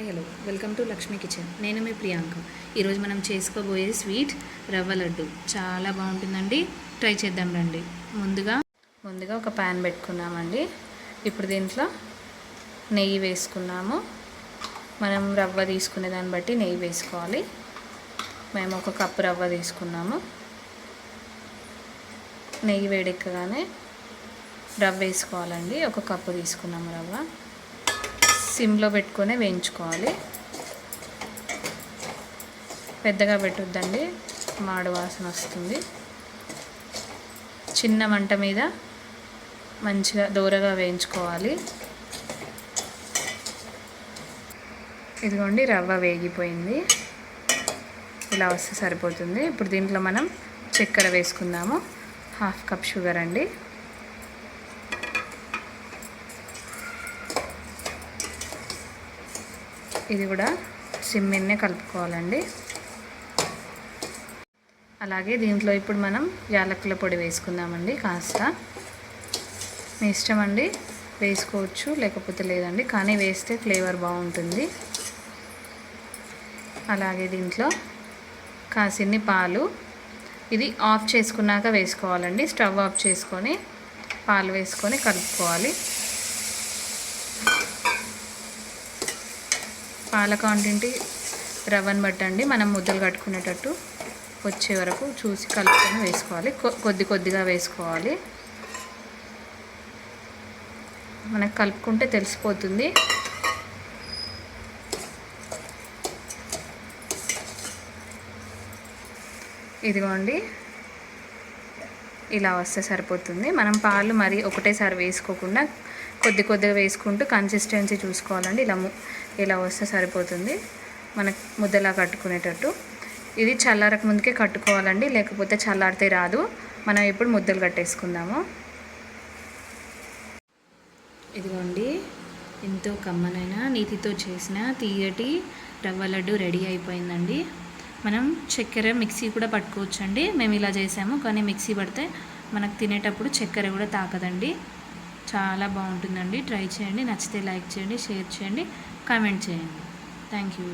Hi hello welcome to Lakshmi kitchen. నేను మీ ప్రియాంక. ఈరోజు మనం చేసుకోబోయే స్వీట్ రవ్వ లడ్డు చాలా బాగుంటుందండి. ట్రై చేద్దాం రండి. ముందుగా ఒక ప్యాన్ పెట్టుకున్నామండి. ఇప్పుడు దీంట్లో నెయ్యి వేసుకున్నాము. మనం రవ్వ తీసుకునే దాన్ని బట్టి నెయ్యి వేసుకోవాలి. మేము ఒక కప్పు రవ్వ తీసుకున్నాము. నెయ్యి వేడెక్కగానే రవ్వ వేసుకోవాలండి. ఒక కప్పు తీసుకున్నాము రవ్వ. సిమ్లో పెట్టుకొని వేయించుకోవాలి. పెద్దగా పెట్టొద్దండి, మాడు వాసన వస్తుంది. చిన్న మంట మీద మంచిగా దూరగా వేయించుకోవాలి. ఇదిగోండి రవ్వ వేగిపోయింది. ఇలా వస్తే సరిపోతుంది. ఇప్పుడు దీంట్లో మనం చక్కెర వేసుకుందాము. 1/2 కప్ షుగర్ అండి. ఇది కూడా సిమ్ మీదనే కలుపుకోవాలండి. అలాగే దీంట్లో ఇప్పుడు మనం యాలకుల పొడి వేసుకుందామండి. కాస్త మీ ఇష్టం అండి, వేసుకోవచ్చు లేకపోతే లేదండి, కానీ వేస్తే ఫ్లేవర్ బాగుంటుంది. అలాగే దీంట్లో కాసిన్ని పాలు, ఇది ఆఫ్ చేసుకున్నాక వేసుకోవాలండి. స్టవ్ ఆఫ్ చేసుకొని పాలు వేసుకొని కలుపుకోవాలి. పాల క్వాంటిటీ రవ్వను బట్టండి, మనం ముద్దలు కట్టుకునేటట్టు వచ్చే వరకు చూసి కలుపుకొని వేసుకోవాలి. కొద్దిగా వేసుకోవాలి. మనకు కలుపుకుంటే తెలిసిపోతుంది. ఇదిగోండి ఇలా వస్తే సరిపోతుంది. మనం పాలు మరి ఒకటేసారి వేసుకోకుండా కొద్దిగా వేసుకుంటూ కన్సిస్టెన్సీ చూసుకోవాలండి. ఇలా వస్తే సరిపోతుంది మనకు ముద్దలా కట్టుకునేటట్టు. ఇది చల్లారక ముందుకే కట్టుకోవాలండి, లేకపోతే చల్లారితే రాదు. మనం ఇప్పుడు ముద్దలు కట్టేసుకుందాము. ఇదిగోండి ఎంతో కమ్మనైన నీతితో చేసిన తీయటి రవ్వ లడ్డు రెడీ అయిపోయిందండి. మనం చక్కెర మిక్సీ కూడా పట్టుకోవచ్చండి. మేము ఇలా చేసాము, కానీ మిక్సీ పడితే మనకు తినేటప్పుడు చక్కెర కూడా తాకదండి. చాలా బాగుంటుందండి. ట్రై చేయండి. నచ్చితే లైక్ చేయండి, షేర్ చేయండి, కామెంట్ చేయండి. Thank you.